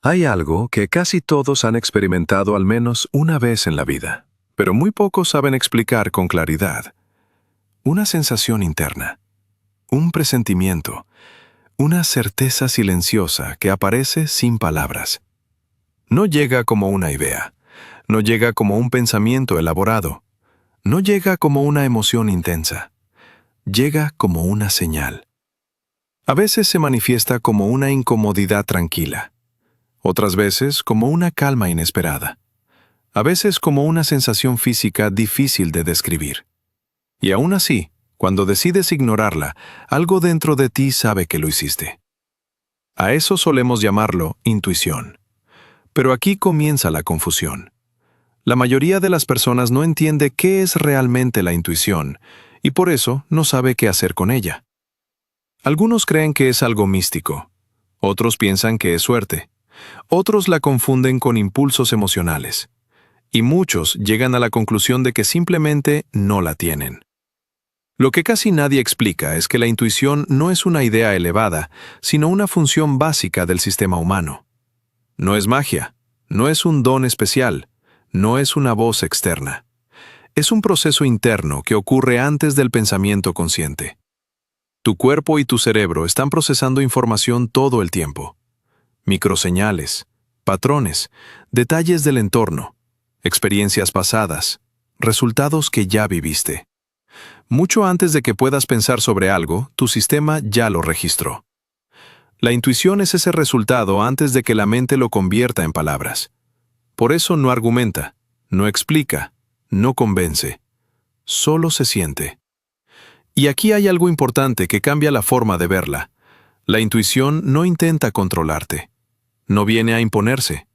Hay algo que casi todos han experimentado al menos una vez en la vida, pero muy pocos saben explicar con claridad. Una sensación interna, un presentimiento, una certeza silenciosa que aparece sin palabras. No llega como una idea, no llega como un pensamiento elaborado, no llega como una emoción intensa, llega como una señal. A veces se manifiesta como una incomodidad tranquila, otras veces como una calma inesperada, a veces como una sensación física difícil de describir. Y aún así, cuando decides ignorarla, algo dentro de ti sabe que lo hiciste. A eso solemos llamarlo intuición. Pero aquí comienza la confusión. La mayoría de las personas no entiende qué es realmente la intuición y por eso no sabe qué hacer con ella. Algunos creen que es algo místico, otros piensan que es suerte, otros la confunden con impulsos emocionales, y muchos llegan a la conclusión de que simplemente no la tienen. Lo que casi nadie explica es que la intuición no es una idea elevada, sino una función básica del sistema humano. No es magia, no es un don especial, no es una voz externa. Es un proceso interno que ocurre antes del pensamiento consciente. Tu cuerpo y tu cerebro están procesando información todo el tiempo. Microseñales, patrones, detalles del entorno, experiencias pasadas, resultados que ya viviste. Mucho antes de que puedas pensar sobre algo, tu sistema ya lo registró. La intuición es ese resultado antes de que la mente lo convierta en palabras. Por eso no argumenta, no explica, no convence, solo se siente. Y aquí hay algo importante que cambia la forma de verla. La intuición no intenta controlarte, no viene a imponerse,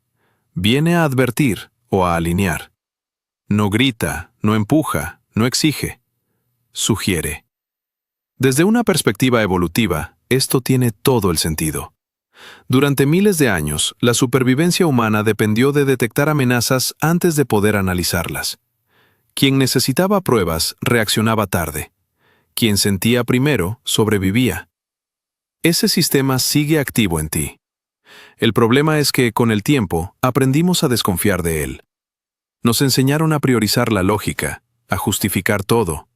viene a advertir o a alinear. No grita, no empuja, no exige, sugiere. Desde una perspectiva evolutiva, esto tiene todo el sentido. Durante miles de años, la supervivencia humana dependió de detectar amenazas antes de poder analizarlas. Quien necesitaba pruebas reaccionaba tarde. Quien sentía primero sobrevivía. Ese sistema sigue activo en ti. El problema es que, con el tiempo, aprendimos a desconfiar de él. Nos enseñaron a priorizar la lógica, a justificar todo,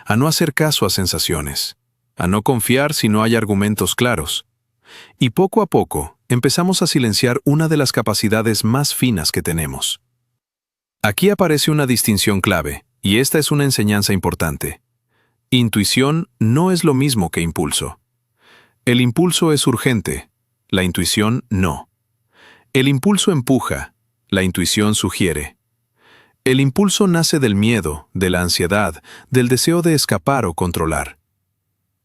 a no hacer caso a sensaciones, a no confiar si no hay argumentos claros. Y poco a poco, empezamos a silenciar una de las capacidades más finas que tenemos. Aquí aparece una distinción clave, y esta es una enseñanza importante. Intuición no es lo mismo que impulso. El impulso es urgente, la intuición no. El impulso empuja, la intuición sugiere. El impulso nace del miedo, de la ansiedad, del deseo de escapar o controlar.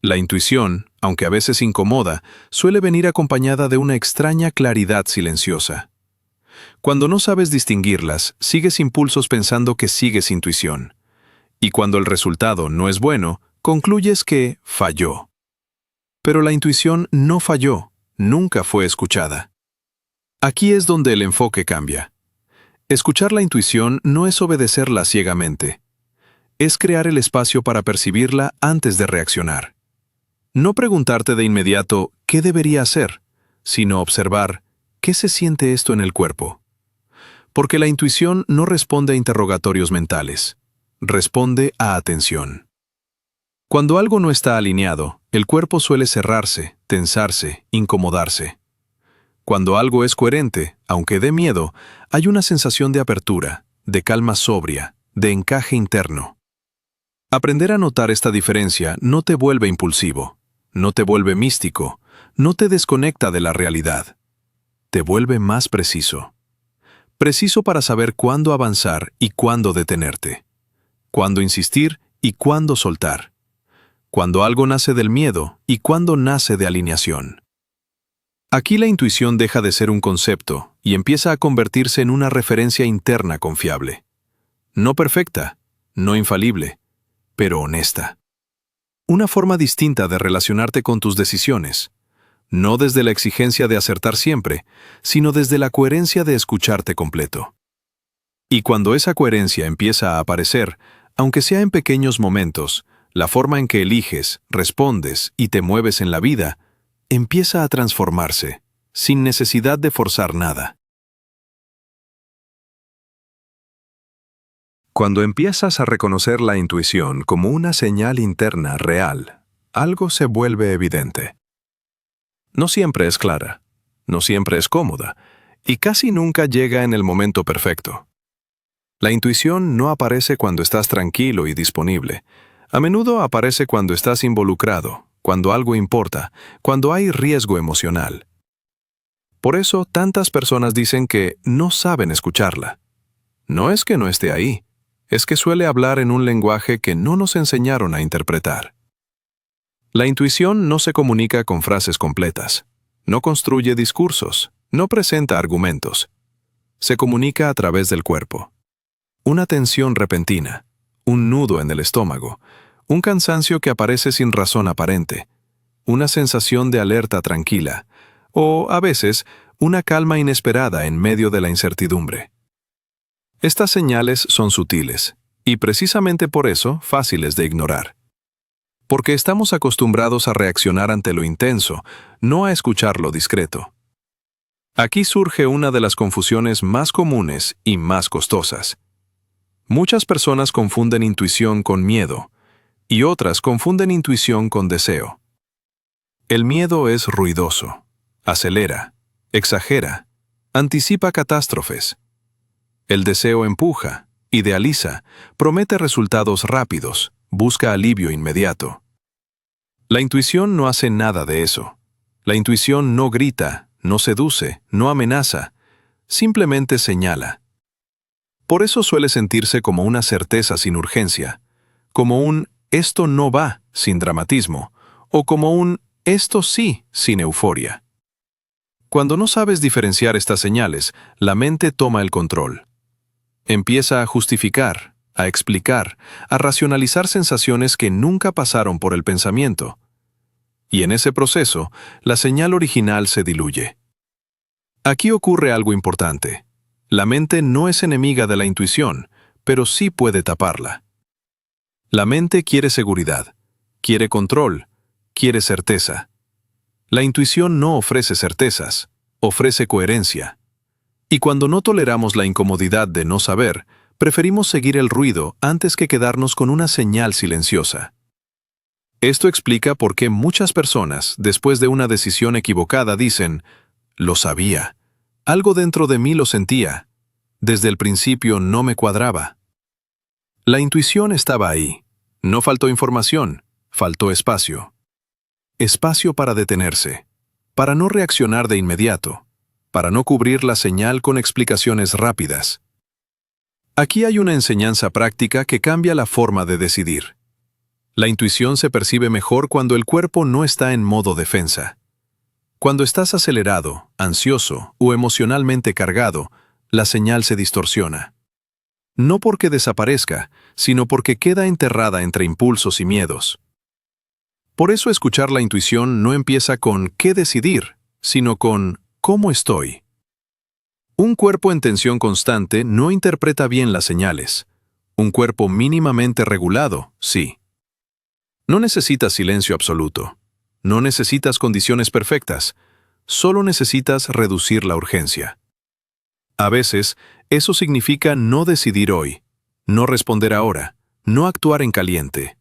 La intuición, aunque a veces incomoda, suele venir acompañada de una extraña claridad silenciosa. Cuando no sabes distinguirlas, sigues impulsos pensando que sigues intuición. Y cuando el resultado no es bueno, concluyes que falló. Pero la intuición no falló, nunca fue escuchada. Aquí es donde el enfoque cambia. Escuchar la intuición no es obedecerla ciegamente. Es crear el espacio para percibirla antes de reaccionar. No preguntarte de inmediato ¿qué debería hacer?, sino observar ¿qué se siente esto en el cuerpo? Porque la intuición no responde a interrogatorios mentales. Responde a atención. Cuando algo no está alineado, el cuerpo suele cerrarse, tensarse, incomodarse. Cuando algo es coherente, aunque dé miedo, hay una sensación de apertura, de calma sobria, de encaje interno. Aprender a notar esta diferencia no te vuelve impulsivo, no te vuelve místico, no te desconecta de la realidad. Te vuelve más preciso. Preciso para saber cuándo avanzar y cuándo detenerte. Cuándo insistir y cuándo soltar. Cuándo algo nace del miedo y cuándo nace de alineación. Aquí la intuición deja de ser un concepto y empieza a convertirse en una referencia interna confiable. No perfecta, no infalible, pero honesta. Una forma distinta de relacionarte con tus decisiones, no desde la exigencia de acertar siempre, sino desde la coherencia de escucharte completo. Y cuando esa coherencia empieza a aparecer, aunque sea en pequeños momentos, la forma en que eliges, respondes y te mueves en la vida empieza a transformarse, sin necesidad de forzar nada. Cuando empiezas a reconocer la intuición como una señal interna real, algo se vuelve evidente. No siempre es clara, no siempre es cómoda, y casi nunca llega en el momento perfecto. La intuición no aparece cuando estás tranquilo y disponible. A menudo aparece cuando estás involucrado, cuando algo importa, cuando hay riesgo emocional. Por eso, tantas personas dicen que no saben escucharla. No es que no esté ahí, es que suele hablar en un lenguaje que no nos enseñaron a interpretar. La intuición no se comunica con frases completas, no construye discursos, no presenta argumentos. Se comunica a través del cuerpo. Una tensión repentina, un nudo en el estómago, un cansancio que aparece sin razón aparente, una sensación de alerta tranquila, o, a veces, una calma inesperada en medio de la incertidumbre. Estas señales son sutiles, y precisamente por eso fáciles de ignorar. Porque estamos acostumbrados a reaccionar ante lo intenso, no a escuchar lo discreto. Aquí surge una de las confusiones más comunes y más costosas. Muchas personas confunden intuición con miedo, y otras confunden intuición con deseo. El miedo es ruidoso, acelera, exagera, anticipa catástrofes. El deseo empuja, idealiza, promete resultados rápidos, busca alivio inmediato. La intuición no hace nada de eso. La intuición no grita, no seduce, no amenaza, simplemente señala. Por eso suele sentirse como una certeza sin urgencia, como un «esto no va» sin dramatismo, o como un «esto sí» sin euforia. Cuando no sabes diferenciar estas señales, la mente toma el control. Empieza a justificar, a explicar, a racionalizar sensaciones que nunca pasaron por el pensamiento. Y en ese proceso, la señal original se diluye. Aquí ocurre algo importante. La mente no es enemiga de la intuición, pero sí puede taparla. La mente quiere seguridad, quiere control, quiere certeza. La intuición no ofrece certezas, ofrece coherencia. Y cuando no toleramos la incomodidad de no saber, preferimos seguir el ruido antes que quedarnos con una señal silenciosa. Esto explica por qué muchas personas, después de una decisión equivocada, dicen, «Lo sabía, algo dentro de mí lo sentía, desde el principio no me cuadraba». La intuición estaba ahí, no faltó información, faltó espacio. Espacio para detenerse, para no reaccionar de inmediato, para no cubrir la señal con explicaciones rápidas. Aquí hay una enseñanza práctica que cambia la forma de decidir. La intuición se percibe mejor cuando el cuerpo no está en modo defensa. Cuando estás acelerado, ansioso o emocionalmente cargado, la señal se distorsiona. No porque desaparezca, sino porque queda enterrada entre impulsos y miedos. Por eso escuchar la intuición no empieza con «qué decidir», sino con «cómo estoy». Un cuerpo en tensión constante no interpreta bien las señales. Un cuerpo mínimamente regulado, sí. No necesitas silencio absoluto. No necesitas condiciones perfectas. Solo necesitas reducir la urgencia. A veces, eso significa no decidir hoy, no responder ahora, no actuar en caliente.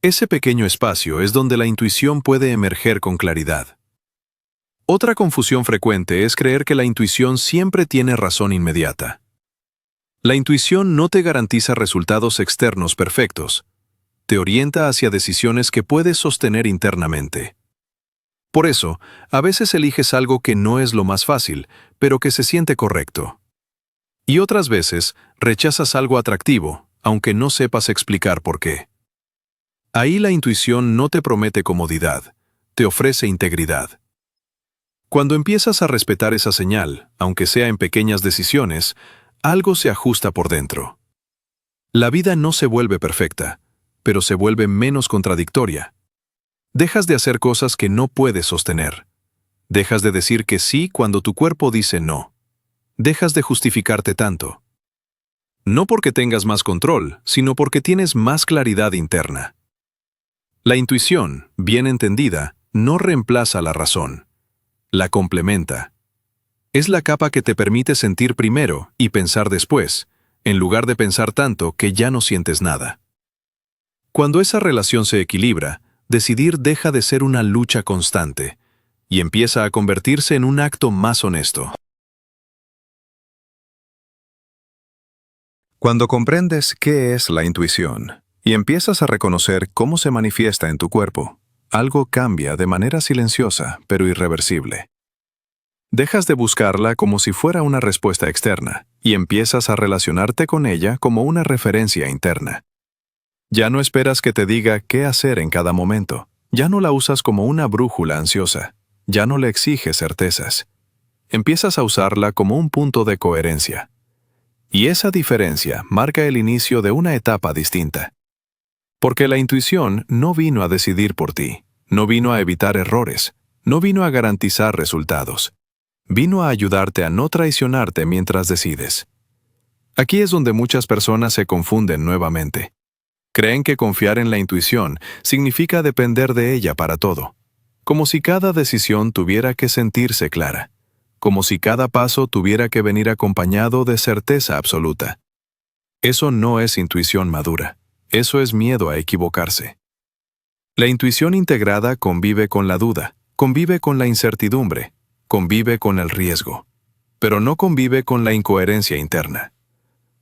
Ese pequeño espacio es donde la intuición puede emerger con claridad. Otra confusión frecuente es creer que la intuición siempre tiene razón inmediata. La intuición no te garantiza resultados externos perfectos. Te orienta hacia decisiones que puedes sostener internamente. Por eso, a veces eliges algo que no es lo más fácil, pero que se siente correcto. Y otras veces, rechazas algo atractivo, aunque no sepas explicar por qué. Ahí la intuición no te promete comodidad, te ofrece integridad. Cuando empiezas a respetar esa señal, aunque sea en pequeñas decisiones, algo se ajusta por dentro. La vida no se vuelve perfecta, pero se vuelve menos contradictoria. Dejas de hacer cosas que no puedes sostener. Dejas de decir que sí cuando tu cuerpo dice no. Dejas de justificarte tanto. No porque tengas más control, sino porque tienes más claridad interna. La intuición, bien entendida, no reemplaza la razón. la complementa. Es la capa que te permite sentir primero y pensar después, en lugar de pensar tanto que ya no sientes nada. Cuando esa relación se equilibra, decidir deja de ser una lucha constante y empieza a convertirse en un acto más honesto. Cuando comprendes qué es la intuición y empiezas a reconocer cómo se manifiesta en tu cuerpo, algo cambia de manera silenciosa pero irreversible. Dejas de buscarla como si fuera una respuesta externa y empiezas a relacionarte con ella como una referencia interna. Ya no esperas que te diga qué hacer en cada momento. Ya no la usas como una brújula ansiosa. Ya no le exiges certezas. Empiezas a usarla como un punto de coherencia. Y esa diferencia marca el inicio de una etapa distinta. Porque la intuición no vino a decidir por ti, no vino a evitar errores, no vino a garantizar resultados. Vino a ayudarte a no traicionarte mientras decides. Aquí es donde muchas personas se confunden nuevamente. Creen que confiar en la intuición significa depender de ella para todo, como si cada decisión tuviera que sentirse clara, como si cada paso tuviera que venir acompañado de certeza absoluta. Eso no es intuición madura, eso es miedo a equivocarse. La intuición integrada convive con la duda, convive con la incertidumbre, convive con el riesgo, pero no convive con la incoherencia interna.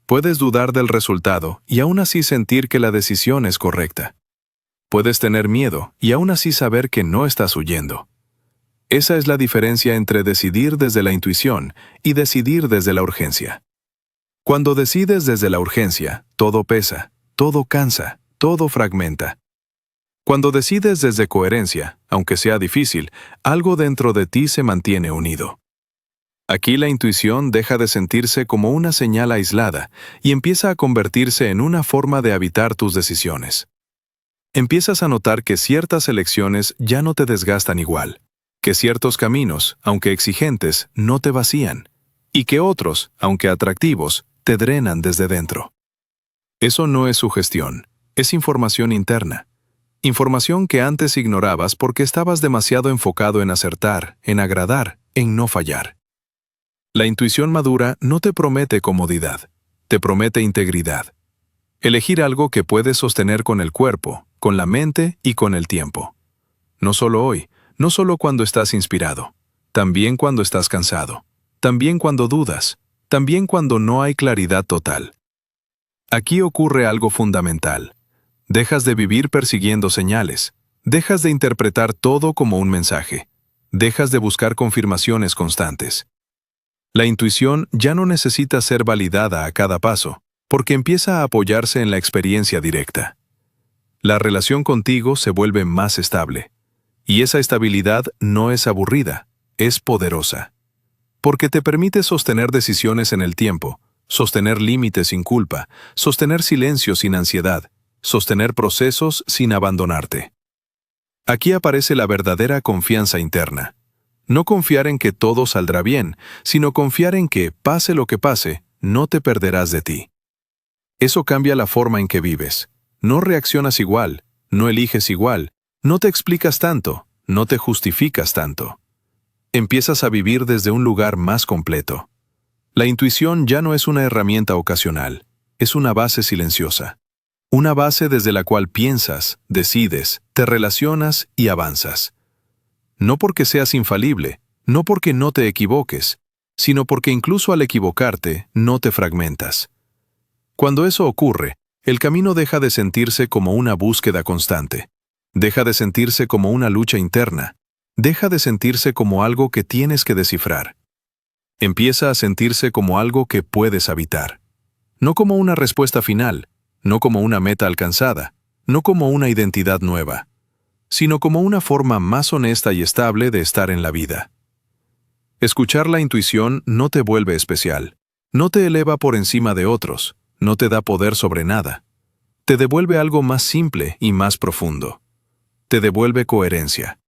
Puedes dudar del resultado y aún así sentir que la decisión es correcta. Puedes tener miedo y aún así saber que no estás huyendo. Esa es la diferencia entre decidir desde la intuición y decidir desde la urgencia. Cuando decides desde la urgencia, todo pesa, todo cansa, todo fragmenta. Cuando decides desde coherencia, aunque sea difícil, algo dentro de ti se mantiene unido. Aquí la intuición deja de sentirse como una señal aislada y empieza a convertirse en una forma de habitar tus decisiones. Empiezas a notar que ciertas elecciones ya no te desgastan igual, que ciertos caminos, aunque exigentes, no te vacían, y que otros, aunque atractivos, te drenan desde dentro. Eso no es sugestión, es información interna. Información que antes ignorabas porque estabas demasiado enfocado en acertar, en agradar, en no fallar. La intuición madura no te promete comodidad, te promete integridad. Elegir algo que puedes sostener con el cuerpo, con la mente y con el tiempo. No solo hoy, no solo cuando estás inspirado, también cuando estás cansado, también cuando dudas, también cuando no hay claridad total. Aquí ocurre algo fundamental. Dejas de vivir persiguiendo señales, dejas de interpretar todo como un mensaje, dejas de buscar confirmaciones constantes. La intuición ya no necesita ser validada a cada paso, porque empieza a apoyarse en la experiencia directa. La relación contigo se vuelve más estable, y esa estabilidad no es aburrida, es poderosa. Porque te permite sostener decisiones en el tiempo, sostener límites sin culpa, sostener silencio sin ansiedad, sostener procesos sin abandonarte. Aquí aparece la verdadera confianza interna. No confiar en que todo saldrá bien, sino confiar en que, pase lo que pase, no te perderás de ti. Eso cambia la forma en que vives. No reaccionas igual, no eliges igual, no te explicas tanto, no te justificas tanto. Empiezas a vivir desde un lugar más completo. La intuición ya no es una herramienta ocasional, es una base silenciosa. Una base desde la cual piensas, decides, te relacionas y avanzas. No porque seas infalible, no porque no te equivoques, sino porque incluso al equivocarte, no te fragmentas. Cuando eso ocurre, el camino deja de sentirse como una búsqueda constante, deja de sentirse como una lucha interna, deja de sentirse como algo que tienes que descifrar. Empieza a sentirse como algo que puedes habitar. No como una respuesta final, no como una meta alcanzada, no como una identidad nueva, sino como una forma más honesta y estable de estar en la vida. Escuchar la intuición no te vuelve especial, no te eleva por encima de otros, no te da poder sobre nada. Te devuelve algo más simple y más profundo. Te devuelve coherencia.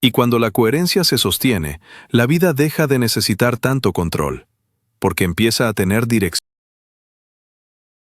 Y cuando la coherencia se sostiene, la vida deja de necesitar tanto control, porque empieza a tener dirección.